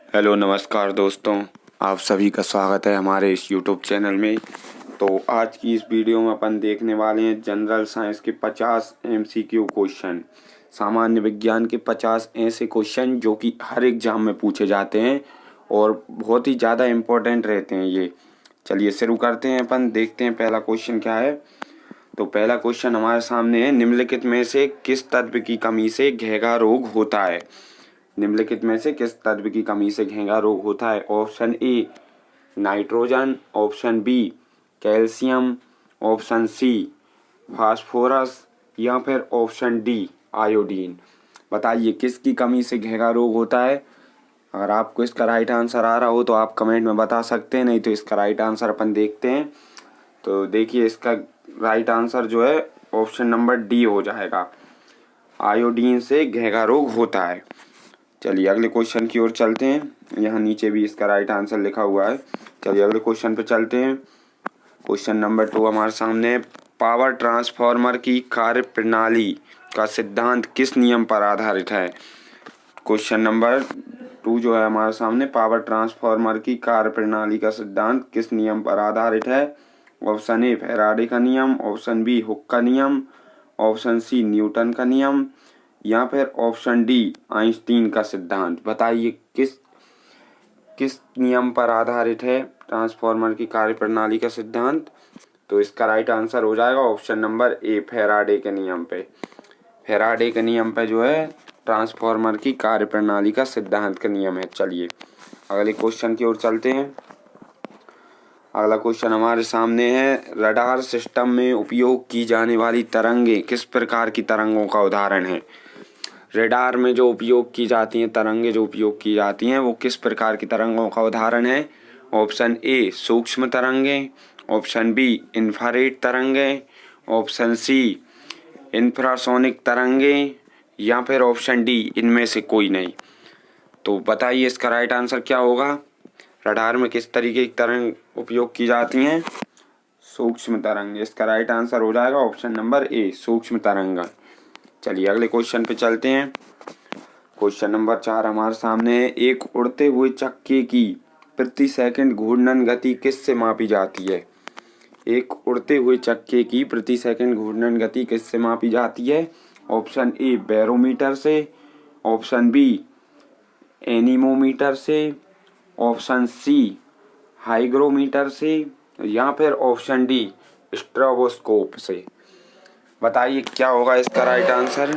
Hello नमस्कार दोस्तों, आप सभी का स्वागत है हमारे इस यूट्यूब चैनल में। तो आज की इस वीडियो में अपन देखने वाले हैं जनरल साइंस के 50 MCQ क्वेश्चन, सामान्य विज्ञान के 50 ऐसे क्वेश्चन जो कि हर एग्जाम में पूछे जाते हैं और बहुत ही ज़्यादा इम्पोर्टेंट रहते हैं ये। चलिए शुरू करते हैं, अपन देखते हैं पहला क्वेश्चन क्या है। तो पहला क्वेश्चन हमारे सामने है, निम्नलिखित में से किस तत्व की कमी से घेंघा रोग होता है। निम्नलिखित में से किस तत्व की कमी से घेंघा रोग होता है। Option A nitrogen, option B calcium, option C phosphorus या फिर ऑप्शन डी आयोडीन। बताइए किसकी कमी से घेंघा रोग होता है। अगर आपको इसका राइट आंसर आ रहा हो तो आप कमेंट में बता सकते हैं, नहीं तो इसका राइट आंसर अपन देखते हैं। तो देखिए इसका राइट आंसर जो है ऑप्शन नंबर डी हो जाएगा, आयोडीन से घेंघा रोग होता है। चलिए अगले क्वेश्चन की ओर चलते हैं, यहाँ नीचे भी इसका राइट आंसर लिखा हुआ है। चलिए अगले क्वेश्चन पे चलते हैं। क्वेश्चन नंबर 2 हमारे सामने, पावर ट्रांसफार्मर की कार्य प्रणाली का सिद्धांत किस नियम पर आधारित है। क्वेश्चन नंबर 2 जो है हमारे सामने, पावर ट्रांसफार्मर की कार्य प्रणाली का सिद्धांत किस नियम पर आधारित है। ऑप्शन ए फैराडे का नियम, ऑप्शन बी हुक का नियम, ऑप्शन सी न्यूटन का नियम या फिर ऑप्शन डी आइंस्टीन का सिद्धांत। बताइए किस किस नियम पर आधारित है ट्रांसफार्मर की कार्यप्रणाली का सिद्धांत। तो इसका राइट आंसर हो जाएगा ऑप्शन नंबर ए फैराडे के नियम पे। फैराडे के नियम पे जो है ट्रांसफार्मर की कार्यप्रणाली का सिद्धांत का नियम है। चलिए अगले क्वेश्चन की ओर चलते हैं। अगला क्वेश्चन हमारे सामने है, रडार सिस्टम में उपयोग की जाने वाली तरंगे किस प्रकार की तरंगों का उदाहरण है। रडार में जो उपयोग की जाती हैं तरंगे जो उपयोग की जाती हैं वो किस प्रकार की तरंगों का उदाहरण है। ऑप्शन ए सूक्ष्म तरंगे, ऑप्शन बी इंफ्रारेड तरंगे, ऑप्शन सी इंफ्रासोनिक तरंगे या फिर ऑप्शन डी इनमें से कोई नहीं। तो बताइए इसका राइट आंसर क्या होगा। रडार में किस तरीके की तरंग उपयोग की जाती हैं। सूक्ष्म तरंग। इसका राइट आंसर हो जाएगा ऑप्शन नंबर ए सूक्ष्म तरंग। चलिए अगले क्वेश्चन पे चलते हैं। क्वेश्चन नंबर 4 हमारे सामने है, एक उड़ते हुए चक्के की प्रति सेकंड घूर्णन गति किससे मापी जाती है। एक उड़ते हुए चक्के की प्रति सेकंड घूर्णन गति किससे मापी जाती है। ऑप्शन ए बैरोमीटर से, ऑप्शन बी एनीमोमीटर से, ऑप्शन सी हाइग्रोमीटर से या फिर ऑप्शन डी स्ट्रोबोस्कोप से। बताइए क्या होगा इसका राइट आंसर।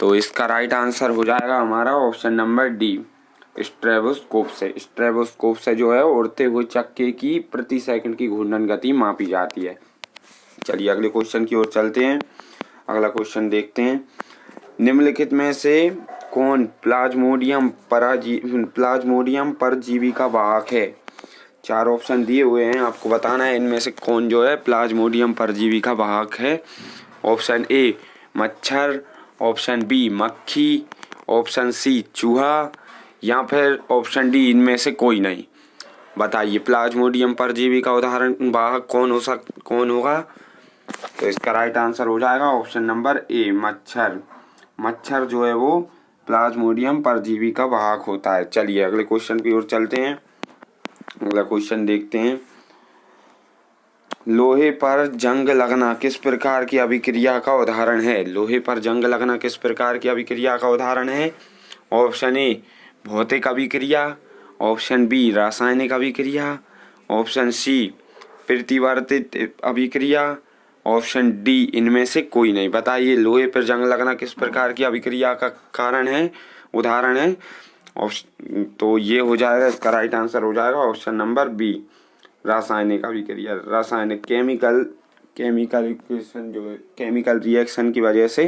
तो इसका राइट आंसर हो जाएगा हमारा ऑप्शन नंबर डी स्ट्रोबोस्कोप से। स्ट्रोबोस्कोप से जो है उड़ते हुए चक्के की प्रति सेकंड की घूर्णन गति मापी जाती है। चलिए अगले क्वेश्चन की ओर चलते हैं। अगला क्वेश्चन देखते हैं, निम्नलिखित में से कौन प्लाज्मोडियम परजीवी का वाहक है। 4 ऑप्शन दिए हुए हैं, आपको बताना है इनमें से कौन जो है प्लाज्मोडियम परजीवी का वाहक है। ऑप्शन ए मच्छर, ऑप्शन बी मक्खी, ऑप्शन सी चूहा या फिर ऑप्शन डी इनमें से कोई नहीं। बताइए प्लाज्मोडियम परजीवी का उदाहरण वाहक कौन होगा। तो इसका राइट आंसर हो जाएगा ऑप्शन नंबर ए मच्छर। मच्छर जो है वो प्लाज्मोडियम परजीवी का वाहक होता है। चलिए अगले क्वेश्चन की ओर चलते हैं। अगला क्वेश्चन देखते हैं, लोहे पर जंग लगना किस प्रकार की अभिक्रिया का उदाहरण है। लोहे पर जंग लगना किस प्रकार की अभिक्रिया का उदाहरण है। ऑप्शन ए भौतिक अभिक्रिया, ऑप्शन बी रासायनिक अभिक्रिया, ऑप्शन सी प्रतिवर्तित अभिक्रिया, ऑप्शन डी इनमें से कोई नहीं। बताइए लोहे पर जंग लगना किस प्रकार की अभिक्रिया का कारण है, उदाहरण है। तो ये हो जाएगा, इसका राइट आंसर हो जाएगा ऑप्शन नंबर बी रासायनिक अभिक्रिया। रासायनिक केमिकल जो है केमिकल रिएक्शन की वजह से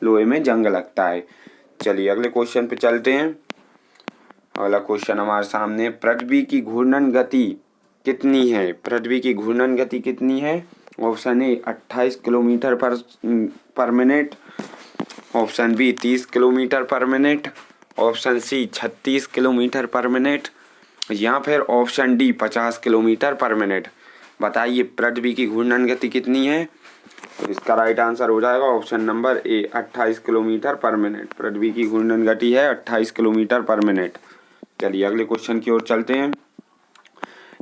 लोहे में जंग लगता है। चलिए अगले क्वेश्चन पे चलते हैं। अगला क्वेश्चन हमारे सामने, पृथ्वी की घूर्णन गति कितनी है। पृथ्वी की घूर्णन गति कितनी है। ऑप्शन ए 28 किलोमीटर पर मिनट, ऑप्शन बी 30 किलोमीटर पर मिनट, ऑप्शन सी 36 किलोमीटर पर मिनट या फिर ऑप्शन डी 50 किलोमीटर पर मिनट। बताइए पृथ्वी की घूर्णन गति कितनी है। तो इसका राइट आंसर हो जाएगा ऑप्शन नंबर ए 28 किलोमीटर पर मिनट। पृथ्वी की घूर्णन गति है 28 किलोमीटर पर मिनट। चलिए अगले क्वेश्चन की ओर चलते हैं।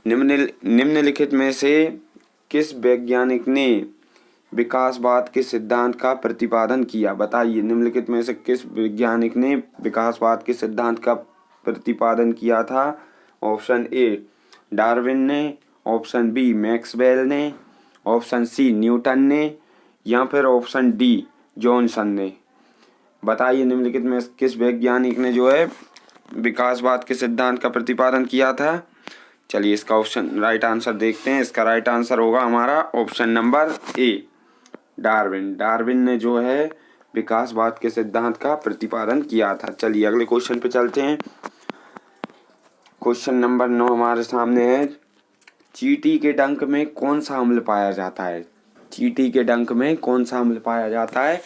निम्नलिखित में से किस वैज्ञानिक ने विकासवाद के सिद्धांत का प्रतिपादन किया? बताइए, निम्नलिखित में से किस वैज्ञानिक ने विकासवाद के सिद्धांत का प्रतिपादन किया था? ऑप्शन ए डार्विन ने, ऑप्शन बी मैक्सवेल ने, ऑप्शन सी न्यूटन ने, या फिर ऑप्शन डी जॉनसन ने। बताइए, निम्नलिखित में किस वैज्ञानिक ने जो है विकासवाद के सिद्धांत का प्रतिपादन किया था? चलिए इसका ऑप्शन राइट आंसर देखते हैं। इसका राइट आंसर होगा हमारा ऑप्शन नंबर ए डार्विन। डार्विन ने जो है विकासवाद के सिद्धांत का प्रतिपादन किया था। चलिए अगले क्वेश्चन पे चलते हैं। क्वेश्चन नंबर 9 हमारे सामने है। चींटी के डंक में कौन सा अम्ल पाया जाता है? चींटी के डंक में कौन सा अम्ल पाया जाता है?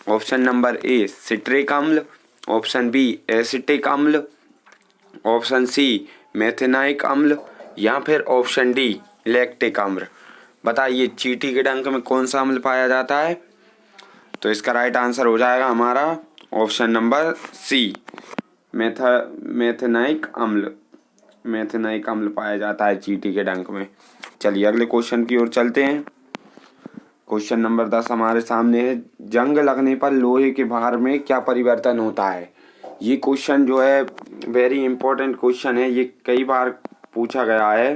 ऑप्शन नंबर ए सिट्रिक अम्ल, ऑप्शन बी एसिटिक अम्ल, ऑप्शन सी मेथेनाइक अम्ल, या फिर ऑप्शन डी लैक्टिक अम्ल। बताइए, चींटी के डंक में कौन सा अम्ल पाया जाता है? तो इसका राइट आंसर हो जाएगा हमारा ऑप्शन नंबर सी मेथेनाइक अम्ल। मेथेनाइक अम्ल पाया जाता है चींटी के डंक में। चलिए अगले क्वेश्चन की ओर चलते हैं। क्वेश्चन नंबर 10 हमारे सामने है। जंग लगने पर लोहे के भार में क्या परिवर्तन होता है? ये क्वेश्चन जो है वेरी इंपॉर्टेंट क्वेश्चन है। ये कई बार पूछा गया है,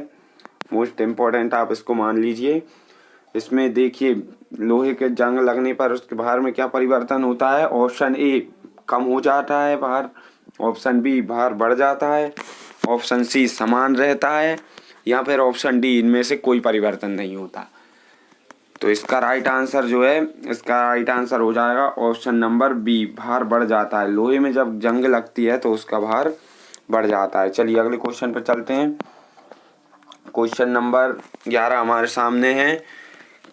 मोस्ट इम्पोर्टेंट आप इसको मान लीजिए। इसमें देखिए, लोहे के जंग लगने पर उसके भार में क्या परिवर्तन होता है? ऑप्शन ए कम हो जाता है भार, ऑप्शन बी भार बढ़ जाता है, ऑप्शन सी समान रहता है, या फिर ऑप्शन डी इनमें से कोई परिवर्तन नहीं होता। तो इसका राइट आंसर जो है, इसका राइट आंसर हो जाएगा ऑप्शन नंबर बी भार बढ़ जाता है। लोहे में जब जंग लगती है तो उसका भार बढ़ जाता है। चलिए अगले क्वेश्चन पर चलते हैं। क्वेश्चन नंबर 11 हमारे सामने है।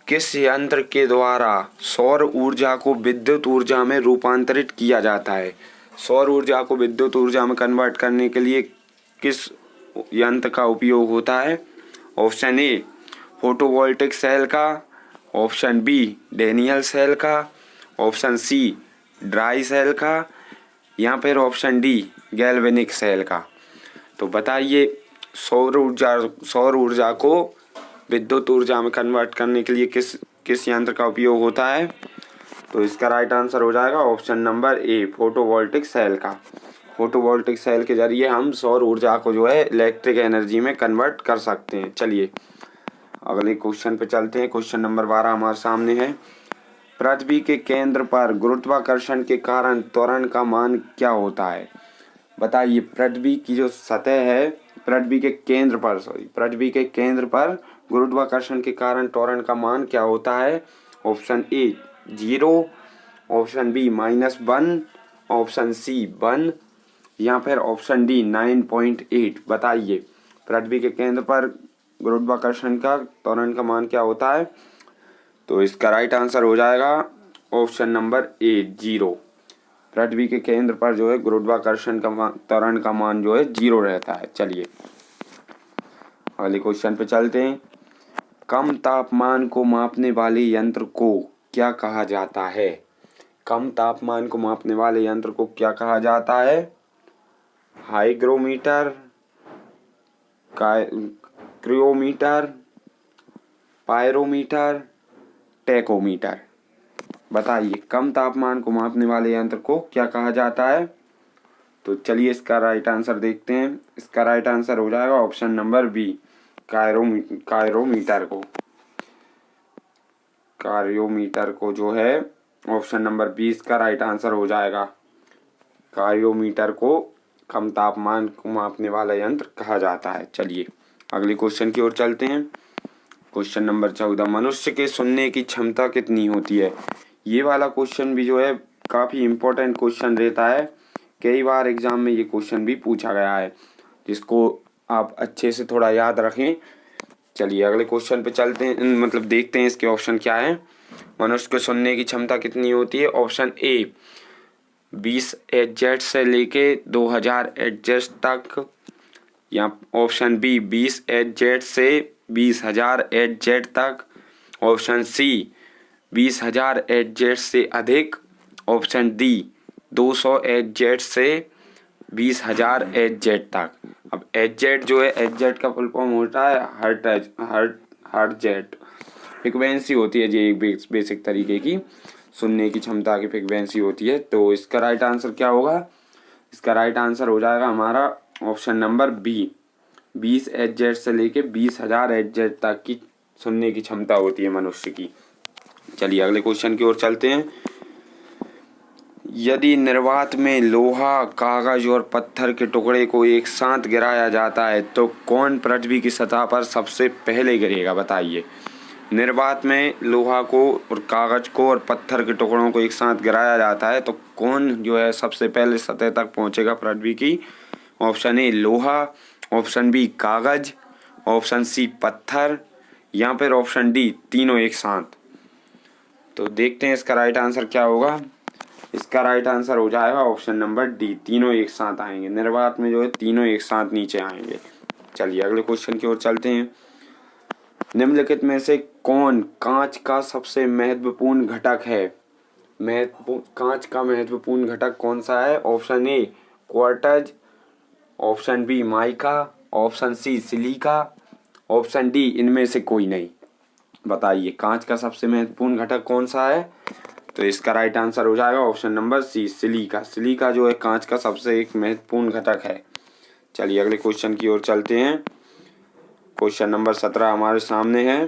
किस यंत्र के द्वारा सौर ऊर्जा को विद्युत ऊर्जा में रूपांतरित किया जाता है? सौर ऊर्जा को विद्युत ऊर्जा में कन्वर्ट करने के लिए किस यंत्र का उपयोग होता है? ऑप्शन ए फोटोवोल्टिक सेल का, ऑप्शन बी डेनियल सेल का, ऑप्शन सी ड्राई सेल का, या फिर ऑप्शन डी गैल्वेनिक सेल का। तो बताइए, सौर ऊर्जा को विद्युत ऊर्जा में कन्वर्ट करने के लिए किस यंत्र का उपयोग होता है? तो इसका राइट आंसर हो जाएगा option number A photovoltaic cell का। फोटोवोल्टिक सेल के जरिए हम सौर ऊर्जा को जो है इलेक्ट्रिक एनर्जी में कन्वर्ट कर सकते हैं। चलिए अगले क्वेश्चन पे चलते हैं। क्वेश्चन नंबर 12 हमारे सामने है। पृथ्वी के केंद्र पर गुरुत्वाकर्षण के कारण त्वरण का मान क्या होता है? बताइए, पृथ्वी की जो सतह है, पृथ्वी के केंद्र पर गुरुत्वाकर्षण के कारण त्वरण का मान क्या होता है? Option A 0, option B -1, option C 1, या फिर ऑप्शन डी 9.8। बताइए, पृथ्वी के केंद्र पर गुरुत्वाकर्षण का त्वरण का मान क्या होता है? तो इसका राइट आंसर हो जाएगा ऑप्शन नंबर ए 0। पृथ्वी के केंद्र पर जो है गुरुत्वाकर्षण का त्वरण का मान जो है 0 रहता है। चलिए अगले क्वेश्चन पे चलते हैं। कम तापमान को मापने वाले यंत्र को क्या कहा जाता है? कम तापमान को मापने वाले यंत्र को क्या कहा जाता है? Hygrometer, cryometer, pyrometer, tachometer. बताइए, कम तापमान को मापने वाले यंत्र को क्या कहा जाता है? तो चलिए इसका राइट आंसर देखते हैं। इसका राइट आंसर हो जाएगा ऑप्शन नंबर बी कायरोमीटर को। कायोमीटर को जो है ऑप्शन नंबर 20 का राइट आंसर हो जाएगा। कायोमीटर को कम तापमान को मापने वाला यंत्र कहा जाता है। चलिए अगले क्वेश्चन की ओर चलते हैं। क्वेश्चन नंबर 14, मनुष्य के सुनने की क्षमता कितनी होती है? ये वाला क्वेश्चन भी जो है काफ़ी इम्पोर्टेंट क्वेश्चन रहता है। कई बार एग्जाम में ये क्वेश्चन भी पूछा गया है, जिसको आप अच्छे से थोड़ा याद रखें। चलिए अगले क्वेश्चन पे चलते हैं, मतलब देखते हैं इसके ऑप्शन क्या है। मनुष्य को सुनने की क्षमता कितनी होती है? ऑप्शन ए 20 Hz से लेके 2000 Hz तक, या ऑप्शन बी 20 Hz से 20,000 Hz तक, ऑप्शन सी 20,000 Hz से अधिक, ऑप्शन डी 200 Hz से 20,000 HZ तक। अब HZ जो है, HZ का फुल फॉर्म होता है हर्ट्ज। फ्रिक्वेंसी होती है जी, एक बेसिक तरीके की सुनने की क्षमता की फ्रिक्वेंसी होती है। तो इसका राइट आंसर क्या होगा? इसका राइट आंसर हो जाएगा हमारा ऑप्शन नंबर बी। 20 HZ से लेके 20,000 HZ तक की सुनने की क्षमता होती है मनुष्य की। चलिए अगले क्वेश्चन की ओर चलते हैं। यदि निर्वात में लोहा, कागज और पत्थर के टुकड़े को एक साथ गिराया जाता है तो कौन पृथ्वी की सतह पर सबसे पहले गिरेगा? बताइए। निर्वात में लोहा को और कागज को और पत्थर के टुकड़ों को एक साथ गिराया जाता है तो कौन जो है सबसे पहले सतह तक पहुंचेगा पृथ्वी की? ऑप्शन ए लोहा, ऑप्शन बी कागज, ऑप्शन सी पत्थर, या फिर ऑप्शन डी तीनों एक साथ। तो देखते हैं इसका राइट आंसर क्या होगा। इसका राइट आंसर हो जाएगा ऑप्शन नंबर डी, तीनों एक साथ आएंगे। निर्वात में जो है तीनों एक साथ नीचे आएंगे। चलिए अगले क्वेश्चन की ओर चलते हैं। निम्नलिखित में से कौन कांच का सबसे महत्वपूर्ण घटक है? कांच का महत्वपूर्ण घटक कौन सा है? Option A quartz, option B mica, option C silica, option D इनमें से कोई नहीं। बताइए कांच का सबसे महत्वपूर्ण घटक कौन सा है? तो इसका राइट आंसर हो जाएगा option number C silica. Silica जो है कांच का सबसे एक महत्वपूर्ण घटक है। चलिए अगले क्वेश्चन की ओर चलते हैं। क्वेश्चन नंबर 17 हमारे सामने है।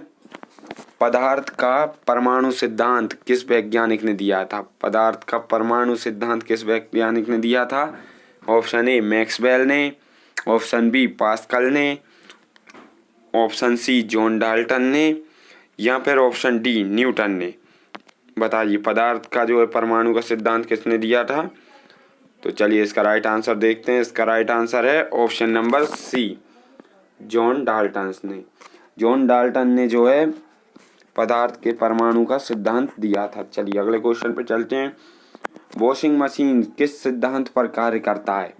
पदार्थ का परमाणु सिद्धांत किस वैज्ञानिक ने दिया था? पदार्थ का परमाणु सिद्धांत किस वैज्ञानिक ने दिया था? ऑप्शन ए मैक्सवेल ने, ऑप्शन बी पास्कल ने, ऑप्शन सी जॉन डाल्टन ने, या फिर ऑप्शन डी न्यूटन ने। बताइए पदार्थ का जो है परमाणु का सिद्धांत किसने दिया था? तो चलिए इसका राइट आंसर देखते हैं। इसका राइट आंसर है option number C John Dalton ने। जॉन डाल्टन ने जो है पदार्थ के परमाणु का सिद्धांत दिया था। चलिए अगले क्वेश्चन पे चलते हैं। वॉशिंग मशीन किस सिद्धांत पर कार्य करता है?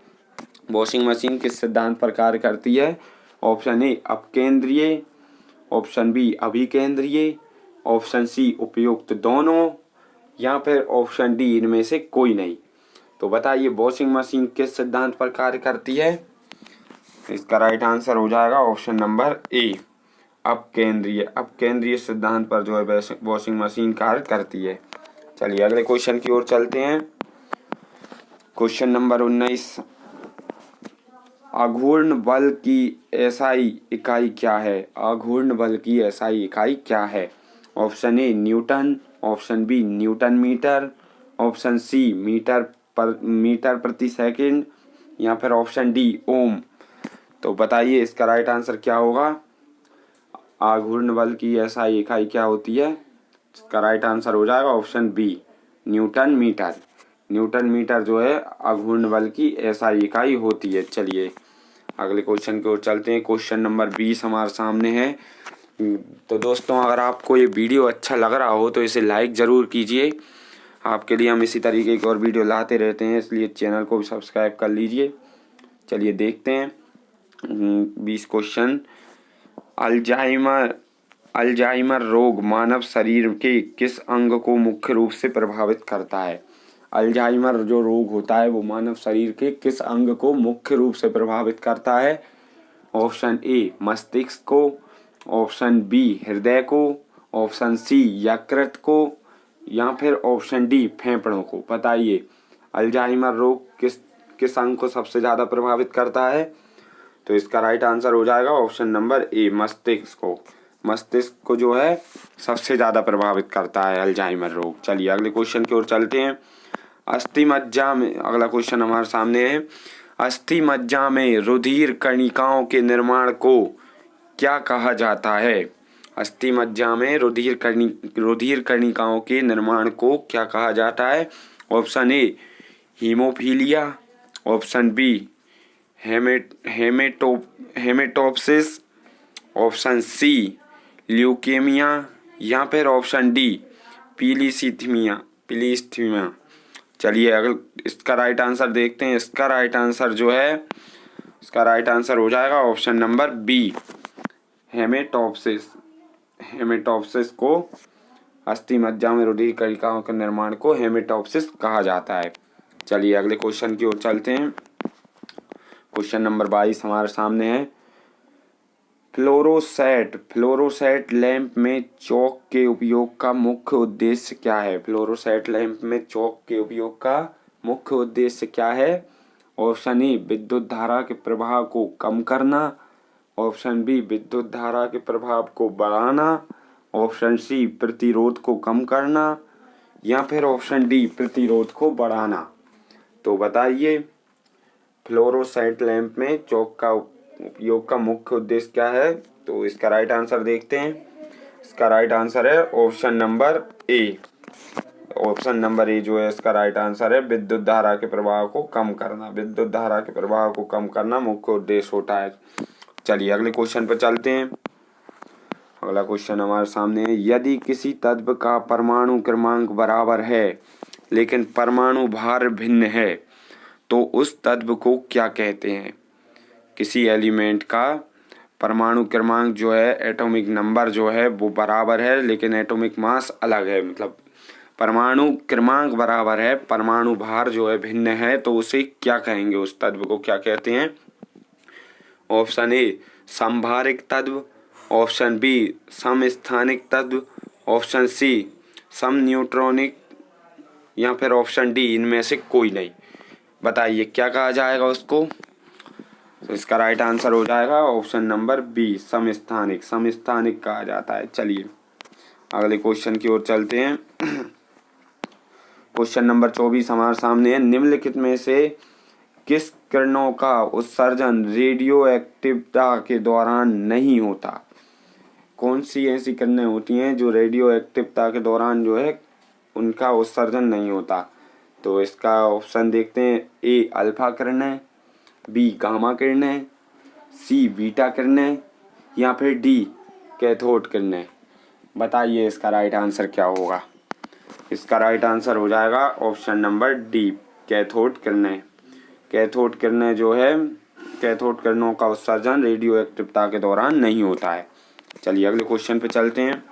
वॉशिंग मशीन किस सिद्धांत पर कार्य करती है? ऑप्शन ए अपकेंद्रीय, ऑप्शन बी अभिकेंद्रीय, ऑप्शन सी उपयुक्त दोनों, या फिर ऑप्शन डी इनमें से कोई नहीं। तो बताइए वॉशिंग मशीन किस सिद्धांत पर कार्य करती है? इसका राइट आंसर हो जाएगा ऑप्शन नंबर ए अपकेंद्रीय सिद्धांत पर जो है वॉशिंग मशीन कार्य करती है। चलिए अगले क्वेश्चन की ओर चलते हैं। Question number 19। आघूर्ण बल की एसआई इकाई क्या है? आघूर्ण बल की एसआई इकाई क्या है? Option A newton, option B newton metre, option C metre प्रति सेकंड, या फिर ऑप्शन डी ओम। तो बताइए इसका राइट आंसर क्या होगा? आघूर्ण बल की एसआई इकाई क्या होती है? इसका राइट आंसर हो जाएगा option B newton metre. Newton metre जो है आघूर्ण बल की एसआई इकाई होती है। चलिए अगले क्वेश्चन की ओर चलते हैं। क्वेश्चन नंबर 20 हमारे सामने है। तो दोस्तों अगर आपको ये वीडियो अच्छा लग रहा हो तो इसे लाइक ज़रूर कीजिए। आपके लिए हम इसी तरीके की और वीडियो लाते रहते हैं, इसलिए चैनल को भी सब्सक्राइब कर लीजिए। चलिए देखते हैं 20 क्वेश्चन। अल्जाइमर रोग मानव शरीर के किस अंग को मुख्य रूप से प्रभावित करता है? अल्जाइमर जो रोग होता है वो मानव शरीर के किस अंग को मुख्य रूप से प्रभावित करता है? ऑप्शन ए मस्तिष्क को, ऑप्शन बी हृदय को, ऑप्शन सी यकृत को, या फिर ऑप्शन डी फेफड़ों को। बताइए अल्जाइमर रोग किस अंग को सबसे ज़्यादा प्रभावित करता है? तो इसका राइट आंसर हो जाएगा ऑप्शन नंबर ए मस्तिष्क को। मस्तिष्क को जो है सबसे ज़्यादा प्रभावित करता है अल्जाइमर रोग। चलिए अगले क्वेश्चन की ओर चलते हैं। अस्थि मज्जा में अगला क्वेश्चन हमारे सामने है। अस्थि मज्जा में रुधिर कणिकाओं के निर्माण को क्या कहा जाता है? अस्थि मज्जा में रुधिर कणिकाओं के निर्माण को क्या कहा जाता है? Option A haemophilia, option B haematopsis, option C leukaemia, या फिर ऑप्शन डी पीलीस्थीमिया। चलिए अगर इसका राइट आंसर देखते हैं। इसका राइट आंसर हो जाएगा ऑप्शन नंबर बी हेमेटोप्सिस को अस्थि मज्जा में रुधिर कणिकाओं के निर्माण को हेमेटोप्सिस कहा जाता है। चलिए अगले क्वेश्चन की ओर चलते हैं। क्वेश्चन नंबर 22 हमारे सामने है। फ्लोरोसेट लैंप में चौक के उपयोग का मुख्य उद्देश्य क्या है? फ्लोरोसेट लैंप में चौक के उपयोग का मुख्य उद्देश्य क्या है? ऑप्शन ए विद्युत धारा के प्रभाव को कम करना, ऑप्शन बी विद्युत धारा के प्रभाव को बढ़ाना, ऑप्शन सी प्रतिरोध को कम करना, या फिर ऑप्शन डी प्रतिरोध को बढ़ाना। तो बताइए फ्लोरोसेंट लैंप में चौक का उपयोग का मुख्य उद्देश्य क्या है? तो इसका राइट आंसर देखते हैं। इसका राइट आंसर है ऑप्शन नंबर ए। ऑप्शन नंबर ए जो है इसका राइट आंसर है, विद्युत धारा के प्रभाव को कम करना। विद्युत धारा के प्रभाव को कम करना मुख्य उद्देश्य होता है। चलिए अगले क्वेश्चन पर चलते हैं। अगला क्वेश्चन हमारे सामने है। यदि किसी तत्व का परमाणु क्रमांक बराबर है लेकिन परमाणु भार भिन्न है तो उस तत्व को क्या कहते हैं? किसी एलिमेंट का परमाणु क्रमांक जो है, एटॉमिक नंबर जो है वो बराबर है लेकिन एटॉमिक मास अलग है, मतलब परमाणु क्रमांक बराबर है, परमाणु भार जो है भिन्न है, तो उसे क्या कहेंगे? उस तत्व को क्या कहते हैं? ऑप्शन ए समभारिक तत्व, ऑप्शन बी समस्थानिक तत्व, ऑप्शन सी सम न्यूट्रॉनिक, या फिर ऑप्शन डी इनमें से कोई नहीं। बताइए क्या कहा जाएगा उसको? तो इसका राइट आंसर हो जाएगा ऑप्शन नंबर बी समस्थानिक कहा जाता है। चलिए अगले क्वेश्चन की ओर चलते हैं। क्वेश्चन नंबर 24 हमारे सामने है। निम्नलिखित में से किस किरणों का उत्सर्जन रेडियो एक्टिविटी के दौरान नहीं होता? कौन सी ऐसी किरणें होती हैं जो रेडियो एक्टिविटी के दौरान जो है उनका उत्सर्जन नहीं होता? तो इसका ऑप्शन देखते हैं। ए अल्फा किरणें, बी गामा किरणें, सी बीटा किरणें, या फिर डी कैथोड किरणें। बताइए इसका राइट आंसर क्या होगा? इसका राइट आंसर हो जाएगा ऑप्शन नंबर डी कैथोड किरणें। कैथोड किरणें जो है, कैथोड किरणों का उत्सर्जन रेडियो एक्टिविटी के दौरान नहीं होता है। चलिए अगले क्वेश्चन पे चलते हैं।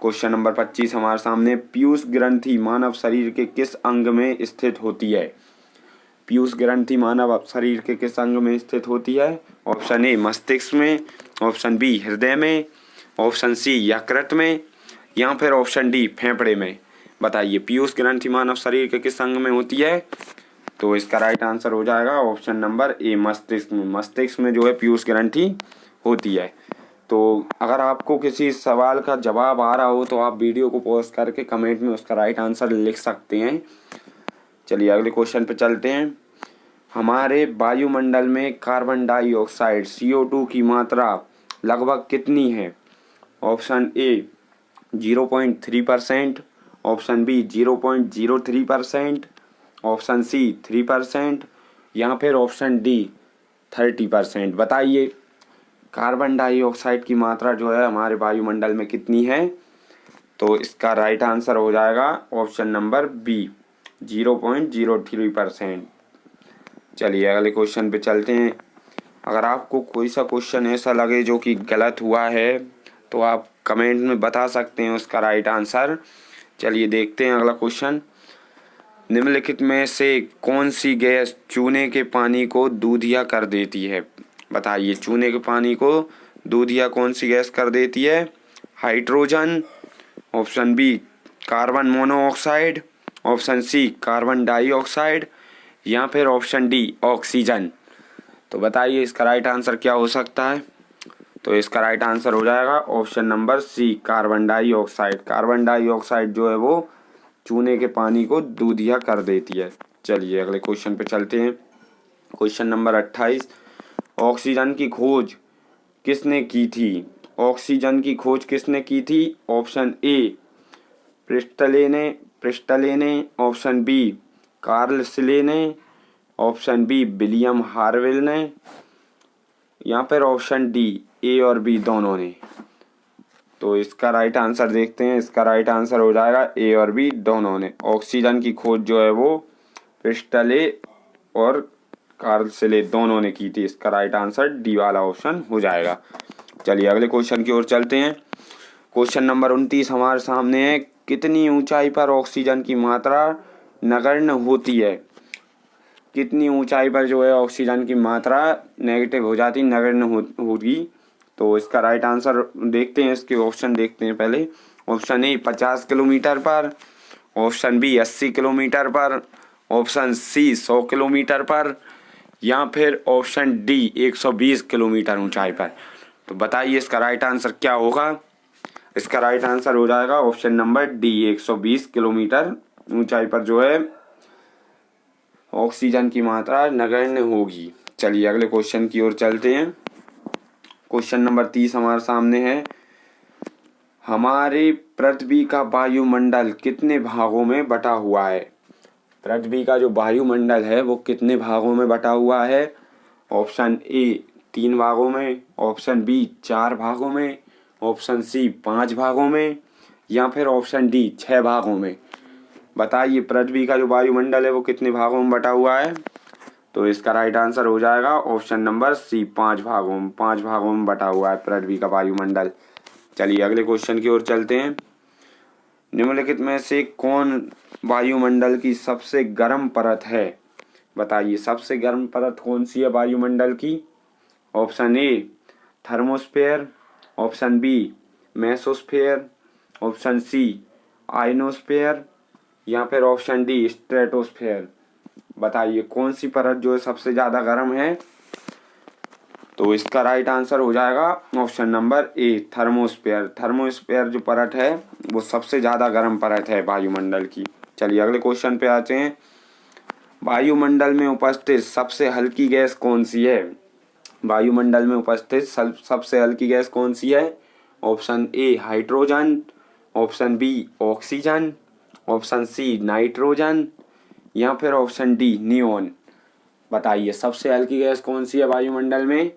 क्वेश्चन नंबर 25 हमारे सामने। पीयूष ग्रंथि मानव शरीर के किस अंग में स्थित होती है? पीयूष ग्रंथि मानव शरीर के किस अंग में स्थित होती है? ऑप्शन ए मस्तिष्क में, ऑप्शन बी हृदय में, ऑप्शन सी यकृत में, या फिर ऑप्शन डी फेफड़े में। बताइए पीयूष ग्रंथि मानव शरीर के किस अंग में होती है? तो इसका राइट आंसर हो जाएगा ऑप्शन नंबर ए मस्तिष्क में। मस्तिष्क में जो है पीयूष ग्रंथि होती है। तो अगर आपको किसी सवाल का जवाब आ रहा हो तो आप वीडियो को पॉज करके कमेंट में उसका राइट आंसर लिख सकते हैं। चलिए अगले क्वेश्चन पे चलते हैं। हमारे वायुमंडल में कार्बन डाइऑक्साइड CO2 की मात्रा लगभग कितनी है? Option A 0.3%, option B 0.03%, option C 3%, या फिर ऑप्शन डी 30%। बताइए कार्बन डाइऑक्साइड की मात्रा जो है हमारे वायुमंडल में कितनी है? तो इसका राइट आंसर हो जाएगा ऑप्शन नंबर बी 0.03%। चलिए अगले क्वेश्चन पे चलते हैं। अगर आपको कोई सा क्वेश्चन ऐसा लगे जो कि गलत हुआ है तो आप कमेंट में बता सकते हैं उसका राइट आंसर। चलिए देखते हैं अगला क्वेश्चन। निम्नलिखित में से कौन सी गैस चूने के पानी को दूधिया कर देती है? बताइए चूने के पानी को दूधिया कौन सी गैस कर देती है? Hydrogen, option B carbon monoxide, option C carbon dioxide, या फिर ऑप्शन डी ऑक्सीजन। तो बताइए इसका राइट आंसर क्या हो सकता है? तो इसका राइट आंसर हो जाएगा option number C carbon dioxide. Carbon dioxide जो है वो चूने के पानी को दूधिया कर देती है। चलिए अगले क्वेश्चन पे चलते हैं। Question number 28। ऑक्सीजन की खोज किसने की थी? ऑक्सीजन की खोज किसने की थी? ऑप्शन ए प्रिस्टले ने, ऑप्शन बी कार्ल सिले ने, ऑप्शन बी विलियम हार्वेल ने, या फिर ऑप्शन डी ए और बी दोनों ने। तो इसका राइट आंसर देखते हैं। इसका राइट आंसर हो जाएगा ए और बी दोनों ने। ऑक्सीजन की खोज जो है वो प्रिस्टले और कार्ल सिले दोनों ने की थी। इसका राइट आंसर डी वाला ऑप्शन हो जाएगा। चलिए अगले क्वेश्चन की ओर चलते हैं। क्वेश्चन नंबर 29 हमारे सामने है। कितनी ऊंचाई पर ऑक्सीजन की मात्रा नगण्य होती है? कितनी ऊंचाई पर जो है ऑक्सीजन की मात्रा नेगेटिव हो जाती, नगण्य होगी। तो इसका राइट आंसर देखते हैं, इसके ऑप्शन देखते हैं पहले। ऑप्शन ए 50 किलोमीटर पर, ऑप्शन बी 80 किलोमीटर पर, ऑप्शन सी 100 किलोमीटर पर, या फिर ऑप्शन डी 120 किलोमीटर ऊंचाई पर। तो बताइए इसका राइट आंसर क्या होगा। इसका राइट आंसर हो जाएगा ऑप्शन नंबर डी, 120 किलोमीटर ऊंचाई पर जो है ऑक्सीजन की मात्रा नगण्य होगी। चलिए अगले क्वेश्चन की ओर चलते हैं। क्वेश्चन नंबर 30 हमारे सामने है। हमारे पृथ्वी का वायुमंडल कितने भागों में बटा हुआ है। पृथ्वी का जो वायुमंडल है वो कितने भागों में बटा हुआ है। ऑप्शन ए 3 भागों में, ऑप्शन बी 4 भागों में, ऑप्शन सी 5 भागों में, या फिर ऑप्शन डी 6 भागों में। बताइए पृथ्वी का जो वायुमंडल है वो कितने भागों में बटा हुआ है। तो इसका राइट आंसर हो जाएगा ऑप्शन नंबर सी, 5 भागों में। 5 भागों में बटा हुआ है पृथ्वी का वायुमंडल। चलिए अगले क्वेश्चन की ओर चलते हैं। निम्नलिखित में से कौन वायुमंडल की सबसे गर्म परत है। बताइए सबसे गर्म परत कौन सी है वायुमंडल की। Option A thermosphere, option B mesosphere, option C ionosphere, या फिर ऑप्शन डी स्ट्रेटोस्फेयर। बताइए कौन सी परत जो है सबसे ज़्यादा गर्म है। तो इसका राइट आंसर हो जाएगा ऑप्शन नंबर ए थर्मोस्फेयर। थर्मोस्फेयर जो परत है वो सबसे ज़्यादा गर्म परत है वायुमंडल की। चलिए अगले क्वेश्चन पे आते हैं। वायुमंडल में उपस्थित सबसे हल्की गैस कौन सी है। वायुमंडल में उपस्थित सबसे हल्की गैस कौन सी है। Option A hydrogen, option B oxygen, option C nitrogen, या फिर ऑप्शन डी नियोन। बताइए सबसे हल्की गैस कौन सी है वायुमंडल में।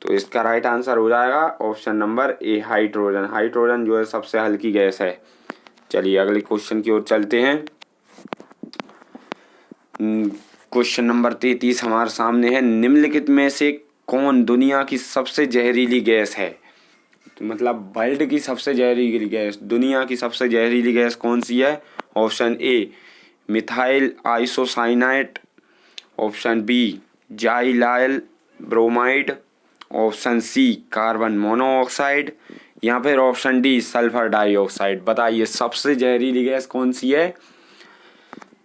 तो इसका राइट आंसर हो जाएगा ऑप्शन नंबर ए हाइड्रोजन। हाइड्रोजन जो है सबसे हल्की गैस है। चलिए अगले क्वेश्चन की ओर चलते हैं। क्वेश्चन नंबर 33 हमारे सामने है। निम्नलिखित में से कौन दुनिया की सबसे जहरीली गैस है। तो मतलब वर्ल्ड की सबसे जहरीली गैस, दुनिया की सबसे जहरीली गैस कौन सी है। Option A methyl isocyanate, option B xylyl bromide, option C carbon monoxide, या फिर ऑप्शन डी सल्फर डाइऑक्साइड। बताइए सबसे जहरीली गैस कौन सी है।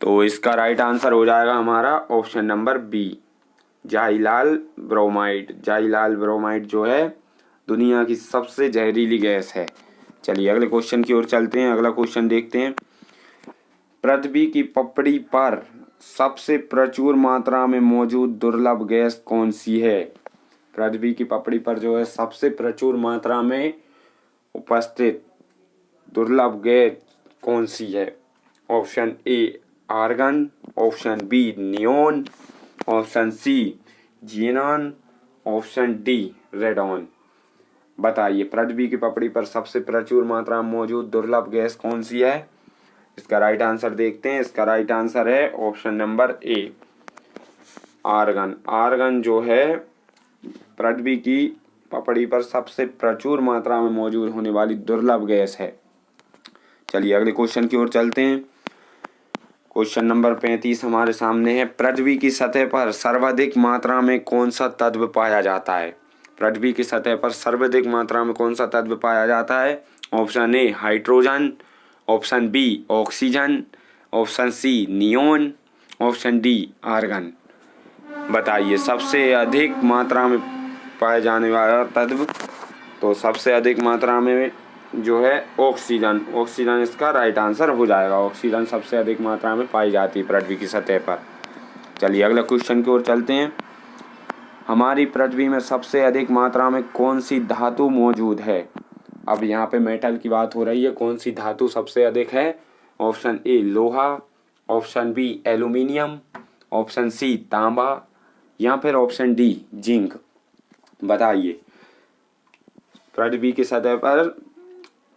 तो इसका राइट आंसर हो जाएगा हमारा option number B xylyl bromide. Xylyl bromide जो है दुनिया की सबसे जहरीली गैस है। चलिए अगले क्वेश्चन की ओर चलते हैं। अगला क्वेश्चन देखते हैं। पृथ्वी की पपड़ी पर सबसे प्रचुर मात्रा में मौजूद दुर्लभ गैस कौन सी है। पृथ्वी की पपड़ी पर जो है सबसे प्रचुर मात्रा में उपस्थित दुर्लभ गैस कौन सी है। Option A argon, option B neon, option C xenon, option D radon. बताइए पृथ्वी की पपड़ी पर सबसे प्रचुर मात्रा में मौजूद दुर्लभ गैस कौन सी है। इसका राइट आंसर देखते हैं। इसका राइट आंसर है option number A argon. Argon जो है पृथ्वी की पपड़ी पर सबसे प्रचुर मात्रा में मौजूद होने वाली दुर्लभ गैस है। चलिए अगले क्वेश्चन की ओर चलते हैं। क्वेश्चन नंबर 35 हमारे सामने है। पृथ्वी की सतह पर सर्वाधिक मात्रा में कौन सा तत्व पाया जाता है। पृथ्वी की सतह पर सर्वाधिक मात्रा में कौन सा तत्व पाया जाता है। Option A hydrogen, option B oxygen, option C neon, option D argon. बताइए सबसे अधिक मात्रा में पाए जाने वाला तत्व। तो सबसे अधिक मात्रा में जो है ऑक्सीजन। ऑक्सीजन इसका राइट आंसर हो जाएगा। ऑक्सीजन सबसे अधिक मात्रा में पाई जाती है पृथ्वी की सतह पर। चलिए अगला क्वेश्चन की ओर चलते हैं। हमारी पृथ्वी में सबसे अधिक मात्रा में कौन सी धातु मौजूद है। अब यहाँ पे मेटल की बात हो रही है। कौन सी धातु सबसे अधिक है। ऑप्शन ए लोहा, option B aluminium, option C तांबा, या फिर ऑप्शन डी जिंक। बताइए पृथ्वी की सतह पर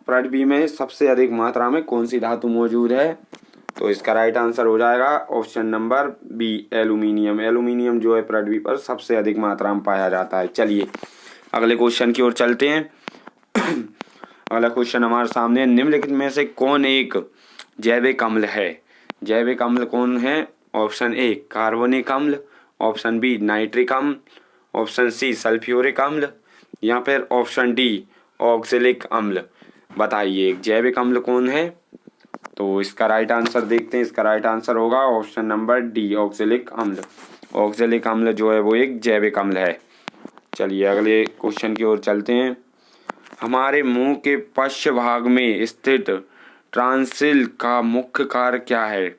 पृथ्वी में सबसे अधिक मात्रा में कौन सी धातु मौजूद है। तो इसका राइट आंसर हो जाएगा option number B aluminium. Aluminium जो है पृथ्वी पर सबसे अधिक मात्रा में पाया जाता है। चलिए अगले क्वेश्चन की ओर चलते हैं। अगला क्वेश्चन हमारे सामने। निम्नलिखित में से कौन एक जैविक अम्ल है। जैविक अम्ल कौन है। ऑप्शन ए कार्बोनिक अम्ल, ऑप्शन बी नाइट्रिक अम्ल, ऑप्शन सी सल्फ्यूरिक अम्ल या फिर ऑप्शन डी ऑक्जेलिक अम्ल। बताइए जैविक अम्ल कौन है? तो इसका राइट आंसर देखते हैं। इसका राइट आंसर होगा ऑप्शन नंबर डी ऑक्जेलिक अम्ल। ऑक्जेलिक अम्ल जो है वो एक जैविक अम्ल है। चलिए अगले क्वेश्चन की ओर चलते हैं। हमारे मुंह के पश्च भाग में स्थित ट्रांसिल का मुख्य कार्य क्या है?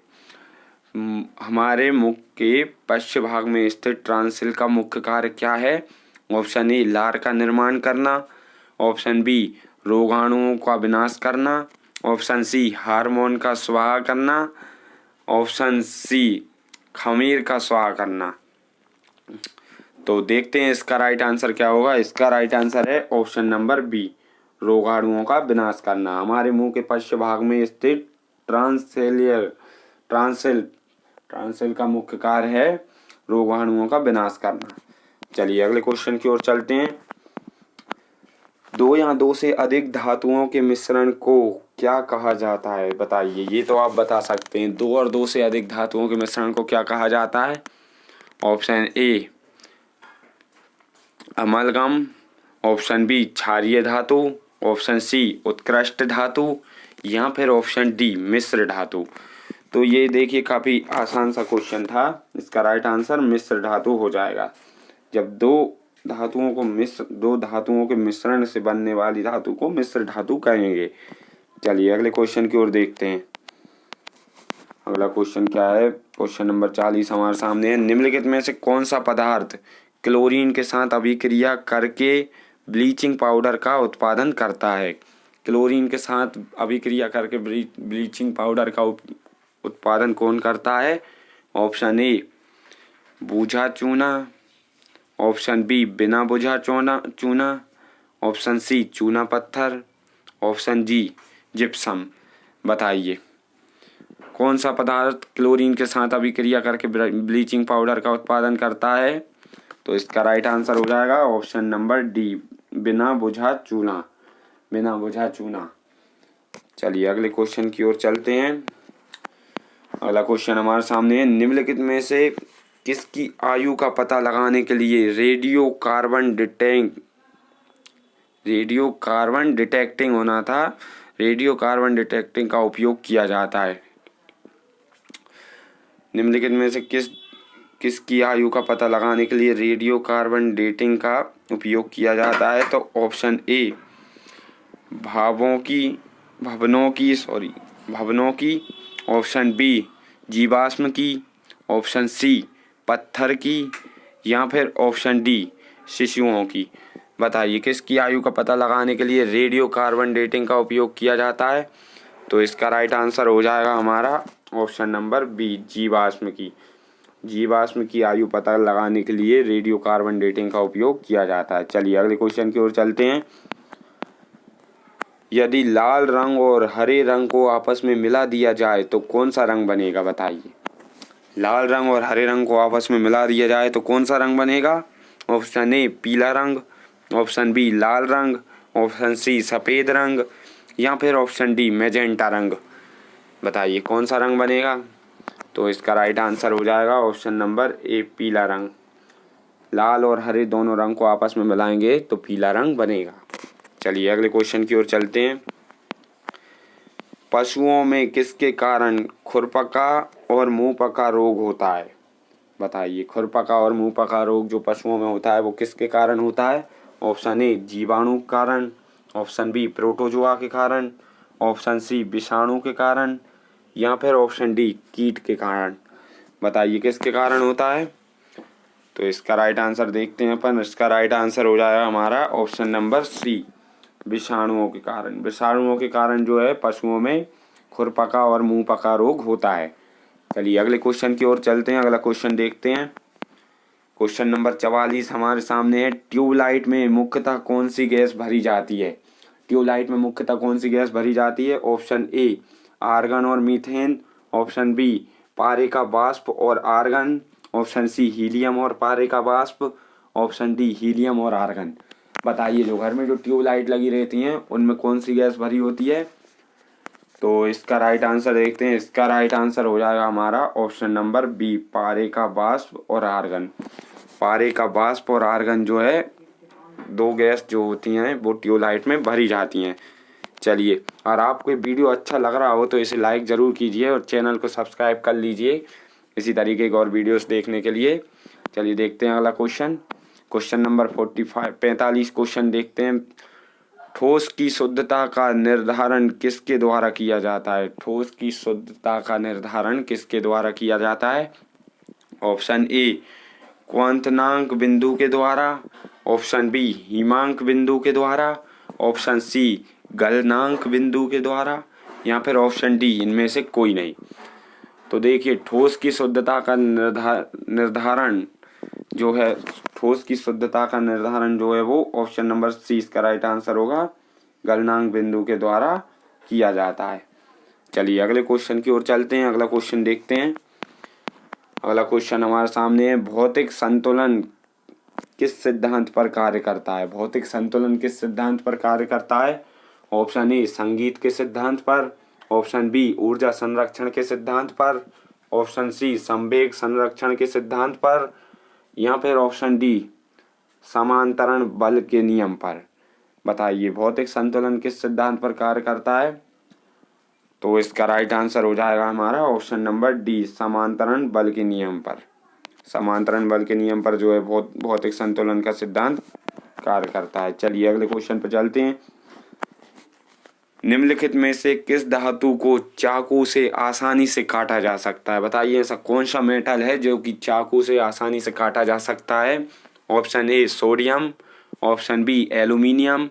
हमारे मुख के पश्च भाग में स्थित ट्रांसिल का मुख्य कार्य क्या है? ऑप्शन ए लार का निर्माण करना, ऑप्शन बी रोगाणुओं का विनाश करना, ऑप्शन सी हार्मोन का स्वाहा करना, ऑप्शन सी खमीर का स्वाहा करना। तो देखते हैं इसका राइट आंसर क्या होगा। इसका राइट आंसर है ऑप्शन नंबर बी रोगाणुओं का विनाश करना। हमारे मुंह के पश्च भाग में स्थित ट्रांसिल का मुख्य कार्य है रोगाणुओं का विनाश करना। चलिए अगले क्वेश्चन की ओर चलते हैं। दो या दो से अधिक धातुओं के मिश्रण को क्या कहा जाता है? बताइए, ये तो आप बता सकते हैं। दो और दो से अधिक धातुओं के मिश्रण को क्या कहा जाता है? Option A amalgam, option B क्षारीय धातु, ऑप्शन सी उत्कृष्ट धातु या फिर ऑप्शन डी मिश्र धातु। तो ये देखिए काफ़ी आसान सा क्वेश्चन था। इसका राइट आंसर मिश्र धातु हो जाएगा। जब दो धातुओं के मिश्रण से बनने वाली धातु को मिश्र धातु कहेंगे। चलिए अगले क्वेश्चन की ओर देखते हैं। अगला क्वेश्चन क्या है? क्वेश्चन नंबर 40 हमारे सामने है। निम्नलिखित में से कौन सा पदार्थ क्लोरीन के साथ अभिक्रिया करके ब्लीचिंग पाउडर का उत्पादन करता है? क्लोरीन के साथ अभिक्रिया करके ब्लीचिंग पाउडर का उत्पादन कौन करता है? ऑप्शन ए बूझा चूना, ऑप्शन बी बिना बुझा चूना, ऑप्शन सी चूना पत्थर, ऑप्शन जी जिप्सम। बताइए कौन सा पदार्थ क्लोरीन के साथ अभिक्रिया करके ब्लीचिंग पाउडर का उत्पादन करता है? तो इसका राइट आंसर हो जाएगा ऑप्शन नंबर डी बिना बुझा चूना। चलिए अगले क्वेश्चन की ओर चलते हैं। अगला क्वेश्चन हमारे सामने है। निम्नलिखित में से किसकी आयु का पता लगाने के लिए रेडियो कार्बन डिटेक्टिंग का उपयोग किया जाता है? निम्नलिखित में से किसकी आयु का पता लगाने के लिए रेडियो कार्बन डेटिंग का उपयोग किया जाता है? तो ऑप्शन ए भवनों की, ऑप्शन बी जीवाश्म की, ऑप्शन सी पत्थर की या फिर ऑप्शन डी शिशुओं की। बताइए किसकी आयु का पता लगाने के लिए रेडियो कार्बन डेटिंग का उपयोग किया जाता है? तो इसका राइट आंसर हो जाएगा हमारा ऑप्शन नंबर बी जीवाश्म की आयु पता लगाने के लिए रेडियो कार्बन डेटिंग का उपयोग किया जाता है। चलिए अगले क्वेश्चन की ओर चलते हैं। यदि लाल रंग और हरे रंग को आपस में मिला दिया जाए तो कौन सा रंग बनेगा? बताइए लाल रंग और हरे रंग को आपस में मिला दिया जाए तो कौन सा रंग बनेगा? ऑप्शन ए पीला रंग, ऑप्शन बी लाल रंग, ऑप्शन सी सफ़ेद रंग या फिर ऑप्शन डी मैजेंटा रंग। बताइए कौन सा रंग बनेगा? तो इसका राइट आंसर हो जाएगा ऑप्शन नंबर ए पीला रंग। लाल और हरे दोनों रंग को आपस में मिलाएंगे तो पीला रंग बनेगा। चलिए अगले क्वेश्चन की ओर चलते हैं। पशुओं में किसके कारण खुरपका और मुंहपका रोग होता है? बताइए खुरपका और मुंहपका रोग जो पशुओं में होता है वो किसके कारण होता है? ऑप्शन ए जीवाणु के कारण, ऑप्शन बी प्रोटोजोआ के कारण, ऑप्शन सी विषाणु के कारण या फिर ऑप्शन डी कीट के कारण। बताइए किसके कारण होता है? तो इसका राइट आंसर देखते हैं अपन। इसका राइट आंसर हो जाएगा हमारा ऑप्शन नंबर सी विषाणुओं के कारण। विषाणुओं के कारण जो है पशुओं में खुरपका और मुंहपका रोग होता है। चलिए अगले क्वेश्चन की ओर चलते हैं। अगला क्वेश्चन देखते हैं। क्वेश्चन नंबर 44 हमारे सामने है। ट्यूबलाइट में मुख्यतः कौन सी गैस भरी जाती है? ट्यूबलाइट में मुख्यतः कौन सी गैस भरी जाती है? ऑप्शन ए आर्गन और मीथेन, ऑप्शन बी पारे का वाष्प और आर्गन, ऑप्शन सी हीलियम और पारे का वाष्प, ऑप्शन डी हीलियम और आर्गन। बताइए जो घर में जो ट्यूबलाइट लगी रहती हैं उनमें कौन सी गैस भरी होती है? तो इसका राइट आंसर देखते हैं। इसका राइट आंसर हो जाएगा हमारा ऑप्शन नंबर बी, पारे का वाष्प और आर्गन। पारे का वाष्प और आर्गन जो है दो गैस जो होती हैं वो ट्यूबलाइट में भरी जाती हैं। चलिए, और आपको ये वीडियो अच्छा लग रहा हो तो इसे लाइक ज़रूर कीजिए और चैनल को सब्सक्राइब कर लीजिए इसी तरीके के और वीडियोस देखने के लिए। चलिए देखते हैं अगला क्वेश्चन। क्वेश्चन नंबर 45 क्वेश्चन देखते हैं। ठोस की शुद्धता का निर्धारण किसके द्वारा किया जाता है? ठोस की शुद्धता का निर्धारण किसके द्वारा किया जाता है? ऑप्शन ए, क्वांतनांक बिंदु के द्वारा। ऑप्शन बी, हिमांक बिंदु के द्वारा। ऑप्शन सी, गलनांक बिंदु के द्वारा, या फिर ऑप्शन डी इनमें से कोई नहीं। तो देखिए, ठोस की शुद्धता का निर्धारण जो है, ठोस की शुद्धता का निर्धारण जो है वो ऑप्शन नंबर सी इसका राइट आंसर होगा, गलनांक बिंदु के द्वारा किया जाता है। चलिए अगले क्वेश्चन की ओर चलते हैं। अगला क्वेश्चन देखते हैं। अगला क्वेश्चन हमारे सामने है, भौतिक संतुलन किस सिद्धांत पर कार्य करता है? भौतिक संतुलन किस सिद्धांत पर कार्य करता है? ऑप्शन ए, संगीत के सिद्धांत पर। ऑप्शन बी, ऊर्जा संरक्षण के सिद्धांत पर। ऑप्शन सी, संवेग संरक्षण के सिद्धांत पर, या फिर ऑप्शन डी, समांतरण बल के नियम पर। बताइए, भौतिक संतुलन किस सिद्धांत पर कार्य करता है? तो इसका राइट आंसर हो जाएगा हमारा ऑप्शन नंबर डी, समांतरण बल के नियम पर। समांतरण बल के नियम पर जो है भौतिक संतुलन का सिद्धांत कार्य करता है। चलिए अगले क्वेश्चन पर चलते हैं। निम्नलिखित में से किस धातु को चाकू से आसानी से काटा जा सकता है? बताइए, ऐसा कौन सा मेटल है जो कि चाकू से आसानी से काटा जा सकता है? Option A, sodium. Option B, aluminium.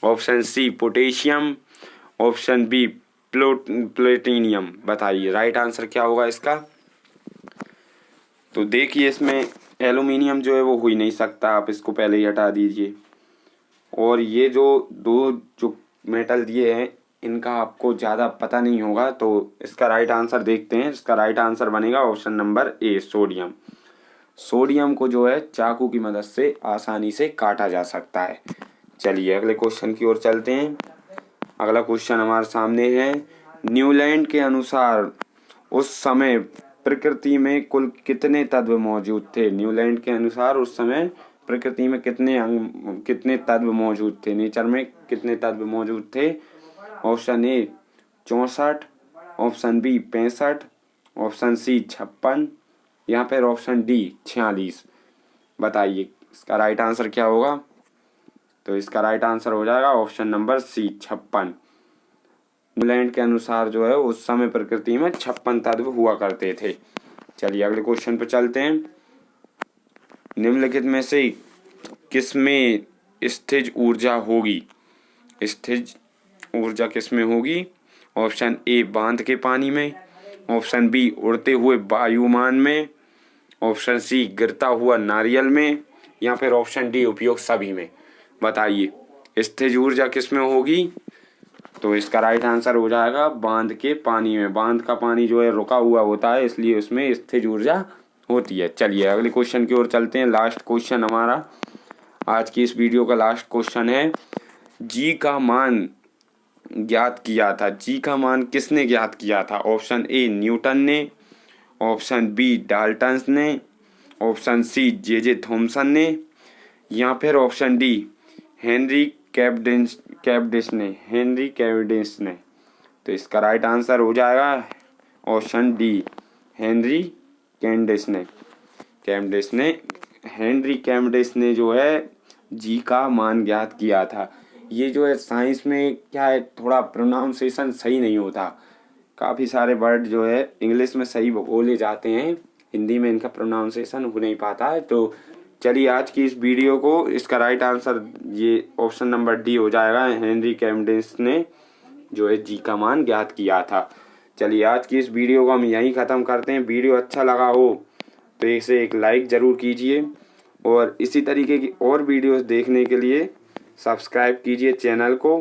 Option C, potassium. Option B, platinum. बताइए राइट आंसर क्या होगा इसका? तो देखिए, इसमें एल्यूमिनियम जो है वो हो ही नहीं सकता, आप इसको पहले ही हटा दीजिए। और ये जो दो जो मेटल दिए हैं इनका आपको ज़्यादा पता नहीं होगा, तो इसका राइट आंसर देखते हैं। इसका राइट आंसर बनेगा ऑप्शन नंबर ए, सोडियम। सोडियम को जो है चाकू की मदद से आसानी से काटा जा सकता है। चलिए अगले क्वेश्चन की ओर चलते हैं। अगला क्वेश्चन हमारे सामने है, न्यूलैंड के अनुसार उस समय प्रकृति में कुल कितने तत्व मौजूद थे? न्यूलैंड के अनुसार उस समय प्रकृति में कितने तत्व मौजूद थे? नेचर में कितने तत्व मौजूद थे? Option A, 64। Option B, 65। Option C, 56, या फिर ऑप्शन डी, 46। बताइए इसका राइट आंसर क्या होगा? तो इसका राइट आंसर हो जाएगा ऑप्शन नंबर सी, 56। न्यूलैंड के अनुसार जो है उस समय प्रकृति में 56 तत्व हुआ करते थे। चलिए अगले क्वेश्चन पर चलते हैं। निम्नलिखित में से किसमें स्थिज ऊर्जा होगी? स्थिज ऊर्जा किसमें होगी? ऑप्शन ए, बांध के पानी में। ऑप्शन बी, उड़ते हुए वायुमान में। ऑप्शन सी, गिरता हुआ नारियल में, या फिर ऑप्शन डी, उपयोग सभी में। बताइए स्थिज ऊर्जा किसमें होगी? तो इसका राइट आंसर हो जाएगा बांध के पानी में। बांध का पानी जो है रुका हुआ होता है, इसलिए उसमें स्थिज ऊर्जा होती है। चलिए अगले क्वेश्चन की ओर चलते हैं। लास्ट क्वेश्चन हमारा आज की इस वीडियो का लास्ट क्वेश्चन है, जी का मान ज्ञात किया था। जी का मान किसने ज्ञात किया था? ऑप्शन ए, न्यूटन ने। ऑप्शन बी, डाल्टन ने। ऑप्शन सी, जे थॉमसन ने, या फिर ऑप्शन डी, हेनरी कैवेंडिश ने। तो इसका राइट आंसर हो जाएगा ऑप्शन डी, हेनरी कैवेंडिश ने जो है जी का मान ज्ञात किया था। ये जो है साइंस में क्या है, थोड़ा प्रोनाउंसिएशन सही नहीं होता। काफ़ी सारे वर्ड जो है इंग्लिश में सही बोले जाते हैं, हिंदी में इनका प्रोनाउंसिएशन हो नहीं पाता है। तो चलिए आज की इस वीडियो को, इसका राइट आंसर ये ऑप्शन नंबर डी हो जाएगा, हेनरी कैवेंडिश ने जो है जी का मान ज्ञात किया था। चलिए आज की इस वीडियो को हम यहीं ख़त्म करते हैं। वीडियो अच्छा लगा हो तो इसे एक लाइक ज़रूर कीजिए और इसी तरीके की और वीडियोस देखने के लिए सब्सक्राइब कीजिए चैनल को,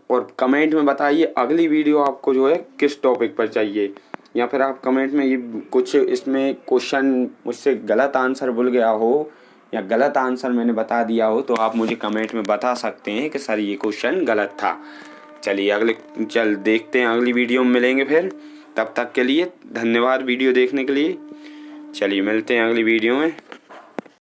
और कमेंट में बताइए अगली वीडियो आपको जो है किस टॉपिक पर चाहिए, या फिर आप कमेंट में ये कुछ इसमें क्वेश्चन मुझसे गलत आंसर भूल गया हो या गलत आंसर मैंने बता दिया हो तो आप मुझे कमेंट में बता सकते हैं कि सर ये क्वेश्चन गलत था। चलिए चल देखते हैं, अगली वीडियो में मिलेंगे फिर। तब तक के लिए धन्यवाद वीडियो देखने के लिए। चलिए मिलते हैं अगली वीडियो में।